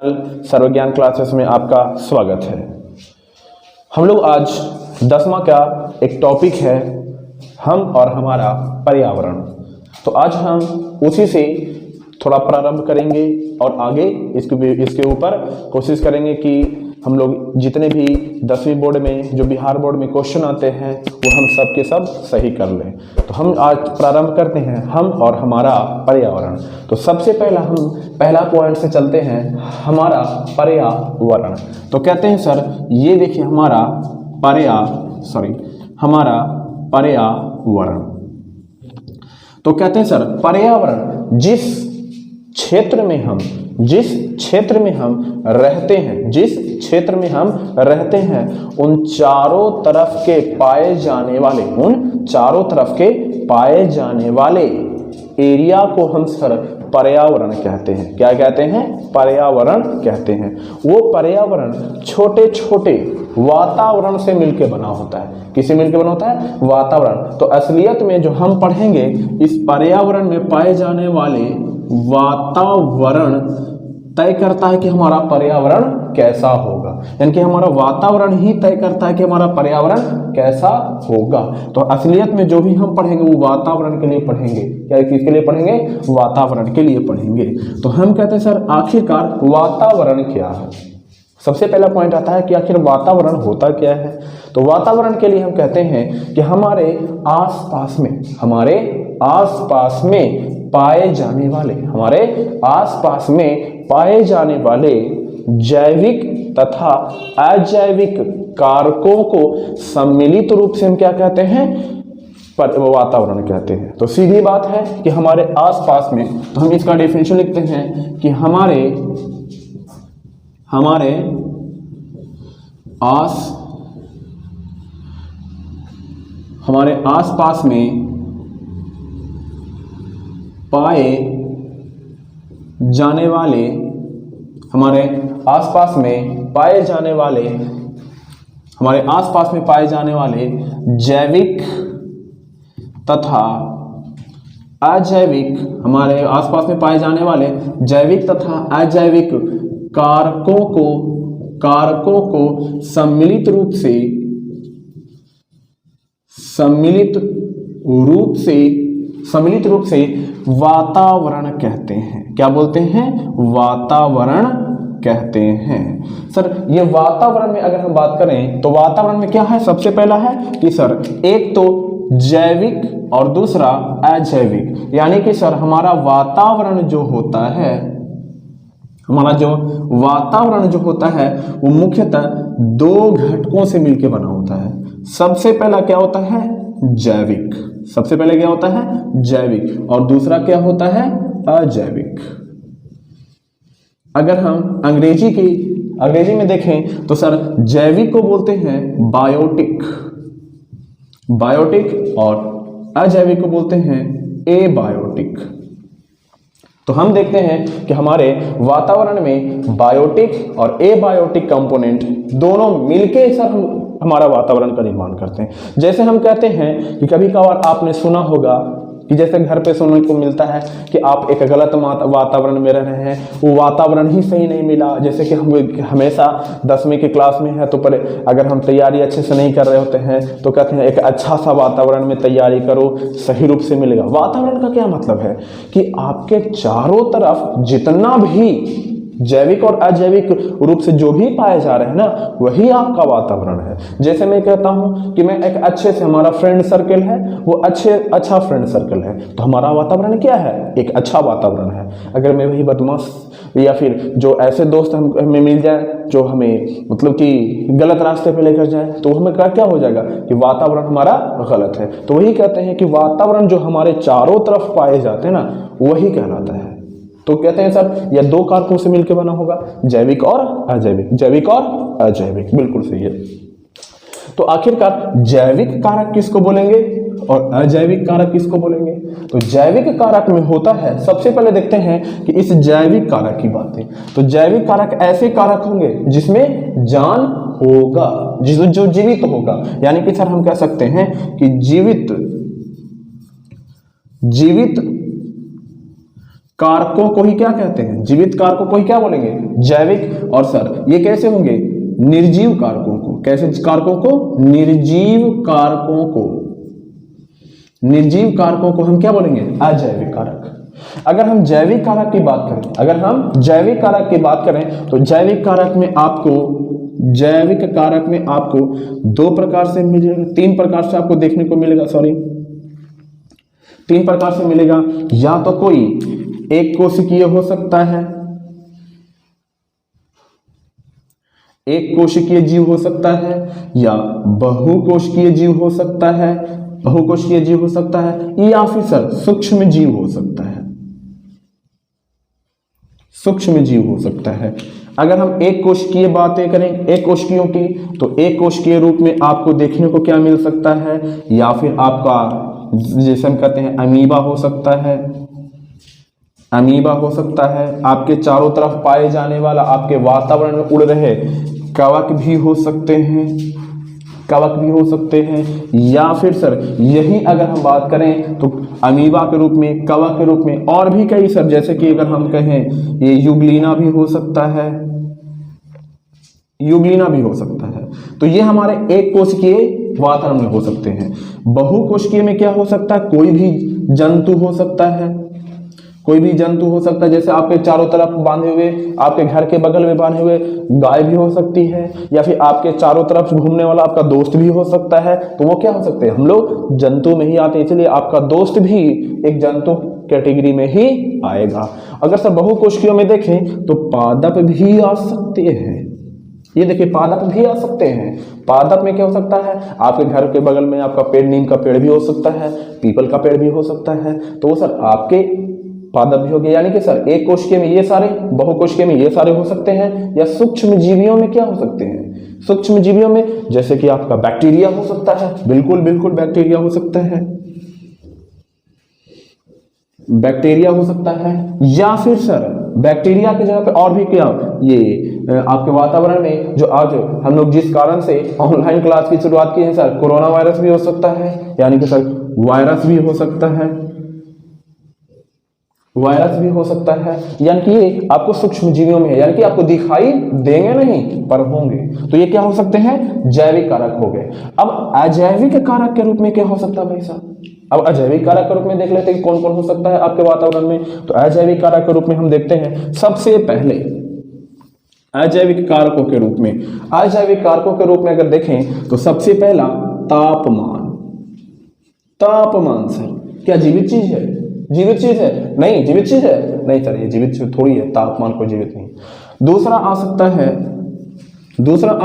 सर्वज्ञान classes में आपका स्वागत है। हम लोग आज 10वां का एक टॉपिक है हम और हमारा पर्यावरण। तो आज हम उसी से थोड़ा प्रारंभ करेंगे और आगे इसके ऊपर कोशिश करेंगे कि हम लोग जितने भी 10वीं बोर्ड में जो बिहार बोर्ड में क्वेश्चन आते हैं वो हम सब के सब सही कर लें। तो हम आज प्रारंभ करते हैं हम और हमारा पर्यावरण। तो सबसे पहला पॉइंट से चलते हैं हमारा पर्यावरण। तो कहते हैं सर ये देखिए हमारा पर्यावरण। तो कहते हैं सर पर्यावरण जिस क्षेत्र में हम रहते हैं उन चारों तरफ के पाए जाने वाले एरिया को हम सर पर्यावरण कहते हैं। क्या कहते हैं? पर्यावरण कहते हैं। वो पर्यावरण छोटे छोटे वातावरण से मिलकर बना होता है। किससे मिलकर बना होता है? वातावरण। तो असलियत में जो हम पढ़ेंगे इस पर्यावरण में पाए जाने वाले वातावरण तय करता है कि हमारा पर्यावरण कैसा होगा। यानी कि हमारा वातावरण ही तय करता है कि हमारा पर्यावरण कैसा होगा। तो असलियत में जो भी हम पढ़ेंगे वो वातावरण के लिए पढ़ेंगे। क्या किसके लिए पढ़ेंगे? वातावरण के लिए पढ़ेंगे। तो हम कहते हैं सर आखिरकार वातावरण क्या है। सबसे पहला पॉइंट आता है कि आखिर वातावरण होता क्या है। तो वातावरण के लिए हम कहते हैं कि हमारे आसपास में पाए जाने वाले जैविक तथा अजैविक कारकों को सम्मिलित रूप से हम क्या कहते हैं? वातावरण कहते हैं। तो सीधी बात है कि हमारे आसपास में, तो हम इसका डेफिनेशन लिखते हैं कि हमारे आसपास में पाए जाने वाले जैविक तथा अजैविक कारकों को सम्मिलित रूप से वातावरण कहते हैं। क्या बोलते हैं? वातावरण कहते हैं। सर ये वातावरण में अगर हम बात करें तो वातावरण में क्या है? सबसे पहला है कि सर एक तो जैविक और दूसरा अजैविक। यानी कि सर हमारा वातावरण जो होता है वो मुख्यतः दो घटकों से मिलकर बना होता है। सबसे पहला क्या होता है? जैविक। और दूसरा क्या होता है? अजैविक। अगर हम अंग्रेजी में देखें तो सर जैविक को बोलते हैं बायोटिक और अजैविक को बोलते हैं एबायोटिक। तो हम देखते हैं कि हमारे वातावरण में बायोटिक और एबायोटिक कंपोनेंट दोनों मिलके सर हमारा वातावरण का निर्माण करते हैं। जैसे हम कहते हैं कि कभी कभार आपने सुना होगा कि जैसे घर पे सुनने को मिलता है कि आप एक गलत वातावरण में रह रहे हैं, वो वातावरण ही सही नहीं मिला। जैसे कि हम हमेशा 10वीं की क्लास में है तो पर अगर हम तैयारी अच्छे से नहीं कर रहे होते हैं तो कहते हैं एक अच्छा सा वातावरण में तैयारी करो, सही रूप से मिलेगा। वातावरण का क्या मतलब है कि आपके चारों तरफ जितना भी जैविक और अजैविक रूप से जो भी पाए जा रहे हैं ना वही आपका वातावरण है। जैसे मैं कहता हूं कि मैं एक अच्छे से, हमारा फ्रेंड सर्कल है वो अच्छा फ्रेंड सर्कल है, तो हमारा वातावरण क्या है? एक अच्छा वातावरण है। अगर मैं वही बदमाश या फिर जो ऐसे दोस्त हमें मिल जाए जो हमें मतलब कि गलत रास्ते पे लेकर जाए तो हमें क्या हो जाएगा कि वातावरण हमारा गलत है। तो वही कहते हैं कि वातावरण जो हमारे चारों तरफ पाए जाते हैं ना वही कहलाता है। तो कहते हैं सर यह दो कारकों से मिलकर बना होगा, जैविक और अजैविक। बिल्कुल सही है। तो आखिरकार जैविक कारक किसको बोलेंगे और अजैविक कारक किसको बोलेंगे? तो जैविक कारक में होता है, सबसे पहले देखते हैं कि इस जैविक कारक की बातें। तो जैविक कारक ऐसे कारक होंगे जिसमें जान होगा, जो जीवित होगा। यानी कि सर हम कह सकते हैं कि जीवित कारकों को ही क्या कहते हैं, जीवित कारकों को ही क्या बोलेंगे, जैविक। और सर ये कैसे होंगे, निर्जीव कारकों को। कैसे कारकों को, निर्जीव कारकों को। निर्जीव कारकों को हम क्या बोलेंगे, अजैविक कारक। अगर हम जैविक कारक की बात करें, अगर हम जैविक कारक की बात करें तो जैविक कारक में आपको दो प्रकार से मिलेगा, तीन प्रकार से आपको देखने को मिलेगा, तीन प्रकार से मिलेगा। या तो कोई एक कोशिकीय हो सकता है, एक कोशिकीय जीव हो सकता है, या बहुकोशिकीय जीव हो सकता है, बहुकोशिकीय जीव हो सकता है, या फिर सर सूक्ष्म जीव हो सकता है, सूक्ष्म जीव हो सकता है। अगर हम एक कोशिकीय बातें करें, एक कोशिकीयों की, तो एक कोशिकीय रूप में आपको देखने को क्या मिल सकता है, या फिर आपका जैसे हम कहते हैं अमीबा हो सकता है, अमीबा हो सकता है। आपके चारों तरफ पाए जाने वाला, आपके वातावरण में उड़ रहे कवक भी हो सकते हैं, कवक भी हो सकते हैं। या फिर सर यही अगर हम बात करें तो अमीबा के रूप में, कवक के रूप में और भी कई सर, जैसे कि अगर हम कहें ये युग्लिना भी हो सकता है, युग्लिना भी हो सकता है। तो ये हमारे एक कोशिकीय वातावरण में हो सकते हैं। बहुकोशिकीय में क्या हो सकता है, कोई भी जंतु हो सकता है, कोई भी जंतु हो सकता है। जैसे आपके चारों तरफ बांधे हुए, आपके घर के बगल में बांधे हुए गाय भी हो सकती है, या फिर आपके चारों तरफ घूमने वाला आपका दोस्त भी हो सकता है। तो वो क्या हो सकते हैं, हम लोग जंतु में ही आते हैं, इसलिए आपका दोस्त भी एक जंतु कैटेगरी में ही आएगा। अगर सर बहुकोशिकीयों में देखें तो पादप भी आ सकते हैं। ये देखिए पादप भी आ सकते हैं। पादप में क्या हो सकता है, आपके घर के बगल में आपका पेड़, नीम का पेड़ भी हो सकता है, पीपल का पेड़ भी हो सकता है। तो वो सर आपके पादप भी हो गए। यानी कि सर एक कोशिकीय में ये सारे, बहुकोशिकीय में ये सारे हो सकते हैं। या सूक्ष्म जीवियों में क्या हो सकते हैं, सूक्ष्म जीवियों में जैसे कि आपका बैक्टीरिया हो सकता है, बिल्कुल बिल्कुल बैक्टीरिया हो सकता है, बैक्टीरिया हो सकता है। या फिर सर बैक्टीरिया की जगह पे और भी क्या, ये आपके वातावरण में जो आज हम लोग जिस कारण से ऑनलाइन क्लास की शुरुआत की है सर, कोरोना वायरस भी हो सकता है। यानी कि सर वायरस भी हो सकता है, वायरस भी हो सकता है। यानी कि ये आपको सूक्ष्म जीवियों में है, यानी कि आपको दिखाई देंगे नहीं पर होंगे। तो ये क्या हो सकते हैं, जैविक कारक हो गए। अब अजैविक कारक के रूप में क्या हो सकता है भाई साहब, अब अजैविक कारक के रूप में देख लेते हैं कि कौन कौन हो सकता है आपके वातावरण में। तो अजैविक कारक के रूप में हम देखते हैं सबसे पहले अजैविक कारकों के रूप में, अजैविक कारकों के रूप में अगर देखें तो सबसे पहला तापमान। तापमान सर क्या जीवित चीज है, जीवित चीज है? नहीं, जीवित चीज है नहीं सर, ये जीवित चीज थोड़ी है, तापमान को जीवित नहीं। दूसरा आ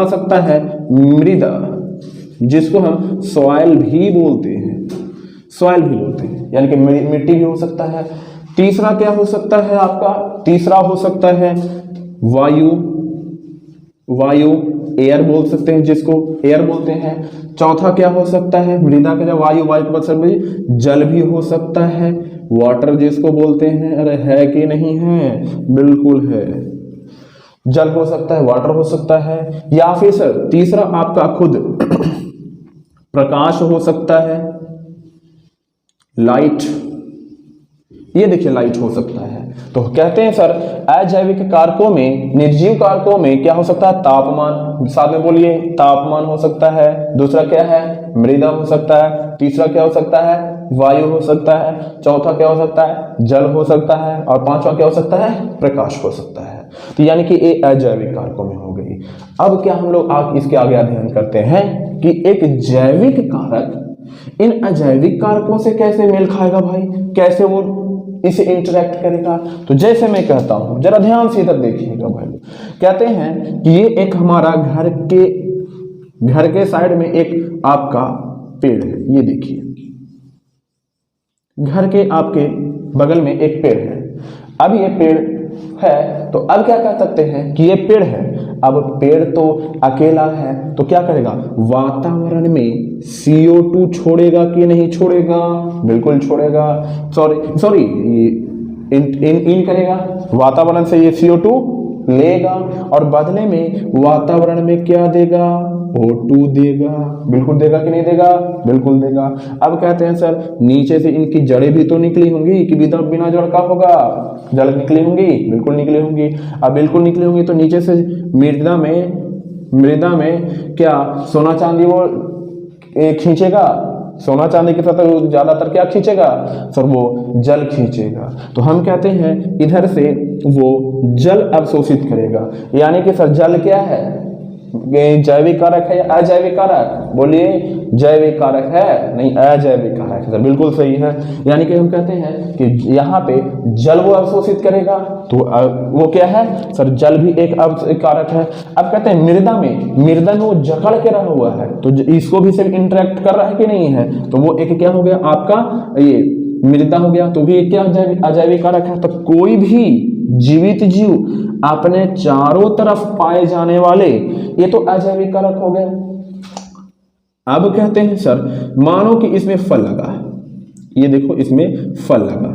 सकता है मृदा, जिसको हम सॉइल भी बोलते हैं, सॉइल भी बोलते हैं, यानी कि मिट्टी भी हो सकता है। तीसरा क्या हो सकता है आपका, तीसरा हो सकता है वायु, वायु एयर बोल सकते हैं, जिसको एयर बोलते हैं। चौथा क्या हो सकता है, मृदा का जब वायु, वायु के बाद सर जल भी हो सकता है, वाटर जिसको बोलते हैं। अरे है कि नहीं है, बिल्कुल है, जल हो सकता है, वाटर हो सकता है। या फिर सर तीसरा आपका खुद प्रकाश हो सकता है, लाइट, ये देखिए लाइट हो सकता है। तो कहते हैं सर अजैविक कारकों में, निर्जीव कारकों में क्या हो सकता है, तापमान, साथ में बोलिए तापमान हो सकता है। दूसरा क्या है, मृदा हो सकता है। तीसरा क्या हो सकता है, वायु हो सकता है। चौथा क्या हो सकता है, जल हो सकता है। और पांचवा क्या हो सकता है, प्रकाश हो सकता है। तो यानी कि ये अजैविक कारकों में हो गई। अब क्या हम लोग इसके आगे अध्ययन करते हैं कि एक जैविक कारक इन अजैविक कारकों से कैसे मेल खाएगा भाई, कैसे वो इसे इंटरेक्ट करेगा। तो जैसे मैं कहता हूं, जरा ध्यान से इधर देखिएगा भाई। कहते हैं कि ये एक हमारा घर के साइड में एक आपका पेड़ है, ये देखिए घर के आपके बगल में एक पेड़ है। अब ये पेड़ है तो अब क्या कह सकते हैं कि ये पेड़ है। अब पेड़ तो अकेला है तो क्या करेगा, वातावरण में CO2 छोड़ेगा कि नहीं छोड़ेगा, बिल्कुल छोड़ेगा। सॉरी इन करेगा, वातावरण से ये CO2 लेगा और बदले में वातावरण में क्या देगा, O2 देगा, बिल्कुल देगा कि नहीं देगा, बिल्कुल देगा। अब कहते हैं सर नीचे से इनकी जड़ें भी तो निकली होंगी कि बिना जड़ का होगा, जड़ निकली होंगी, बिल्कुल निकली होंगी। अब बिल्कुल निकली होंगी तो नीचे से मृदा में क्या सोना चांदी वो खींचेगा, सोना चांदी के साथ ज्यादातर क्या खींचेगा सर, वो जल खींचेगा। तो हम कहते हैं इधर से वो जल अवशोषित करेगा, यानी कि सर जल क्या है, जैविक कारक है या अजैविक कारक, बोलिए जैविक कारक है, नहीं अजैविक कारक है सर, बिल्कुल सही है। यानी कि हम कहते हैं कि यहाँ पे जल वो अवशोषित करेगा, तो वो क्या है सर, जल भी एक कारक है। अब कहते हैं मृदा में वो जकड़ के रहा हुआ है, तो इसको भी सिर्फ इंटरेक्ट कर रहा है कि नहीं है, तो वो एक क्या हो गया आपका, ये मृदा हो गया, तो भी एक क्या अजैविक कारक है। तो कोई भी जीवित जीव अपने चारों तरफ पाए जाने वाले, ये तो अजैविक कारक हो गए। अब कहते हैं सर मानो कि इसमें फल लगा, ये देखो इसमें फल लगा,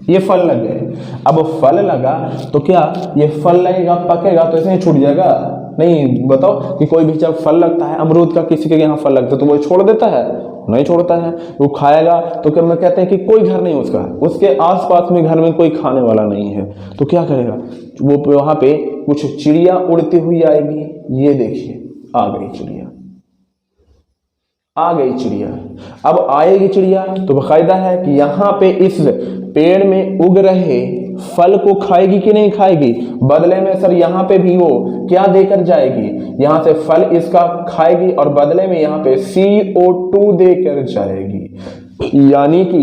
ये फल लग गए। अब फल लगा तो क्या ये फल लगेगा, पकेगा तो ऐसे ही छूट जाएगा, नहीं बताओ कि कोई भी जब फल लगता है, अमरूद का किसी के यहाँ फल लगता है तो वो छोड़ देता है, नहीं छोड़ता है, वो खाएगा। तो क्या मैं कहते हैं कि कोई घर नहीं उसका, उसके आसपास में घर में कोई खाने वाला नहीं है, तो क्या करेगा वो, वहां पे कुछ चिड़िया उड़ती हुई आएगी, ये देखिए आ गई चिड़िया, आ गई चिड़िया। अब आएगी चिड़िया तो बाकायदा है कि यहाँ पे इस पेड़ में उग रहे फल को खाएगी कि नहीं खाएगी, बदले में सर यहाँ पे भी वो क्या देकर जाएगी, यहाँ से फल इसका खाएगी और बदले में यहाँ पे CO2 देकर जाएगी। यानी कि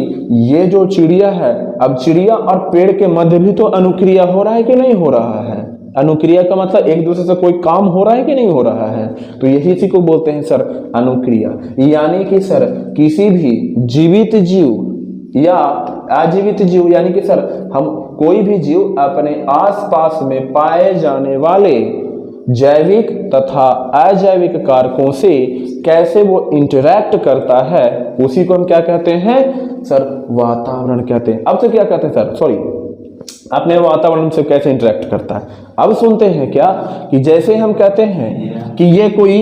ये जो चिड़िया है, अब चिड़िया और पेड़ के मध्य भी तो अनुक्रिया हो रहा है कि नहीं हो रहा है, अनुक्रिया का मतलब एक दूसरे से कोई काम हो रहा है कि नहीं हो रहा है, तो यही इसी को बोलते हैं सर अनुक्रिया। यानी कि सर किसी भी जीवित जीव या अजीवित जीव, यानी कि सर हम कोई भी जीव अपने आसपास में पाए जाने वाले जैविक तथा अजैविक कारकों से कैसे वो इंटरैक्ट करता है, उसी को हम क्या कहते हैं सर, वातावरण कहते हैं। अब से क्या कहते हैं सर, सॉरी, अपने वातावरण से कैसे इंटरेक्ट करता है। अब सुनते हैं क्या कि जैसे हम कहते हैं कि ये कोई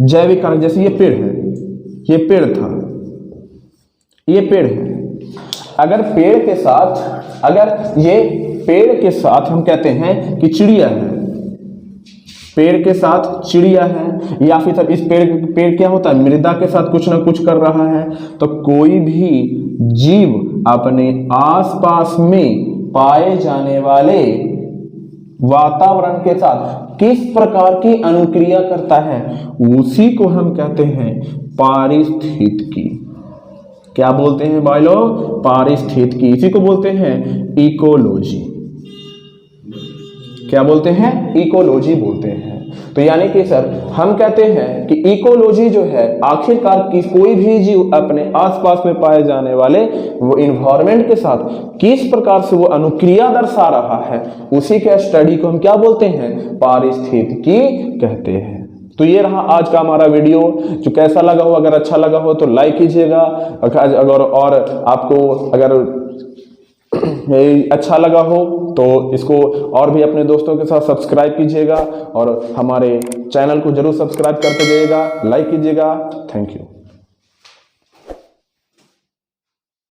जैविक कारक, जैसे ये पेड़ है, ये पेड़ था, ये पेड़ है, अगर पेड़ के साथ, अगर ये पेड़ के साथ हम कहते हैं कि चिड़िया है, पेड़ के साथ चिड़िया है, या फिर सर इस पेड़ क्या होता है, मृदा के साथ कुछ ना कुछ कर रहा है, तो कोई भी जीव अपने आसपास में पाए जाने वाले वातावरण के साथ किस प्रकार की अनुक्रिया करता है, उसी को हम कहते हैं पारिस्थितिकी। क्या बोलते हैं भाई लोग, पारिस्थितिकी, इसी को बोलते हैं इकोलॉजी। क्या बोलते हैं, इकोलॉजी बोलते हैं। तो यानी कि सर हम कहते हैं कि इकोलॉजी जो है आखिरकार कोई भी जीव अपने आसपास में पाए जाने वाले वो इन्वायरमेंट के साथ किस प्रकार से वो अनुक्रिया दर्शा रहा है, उसी के स्टडी को हम क्या बोलते हैं, पारिस्थितिकी कहते हैं। तो ये रहा आज का हमारा वीडियो, जो कैसा लगा हो, अगर अच्छा लगा हो तो लाइक कीजिएगा, अगर और आपको अगर अच्छा लगा हो तो इसको और भी अपने दोस्तों के साथ सब्सक्राइब कीजिएगा, और हमारे चैनल को जरूर सब्सक्राइब करते जाइएगा, लाइक कीजिएगा। Thank you.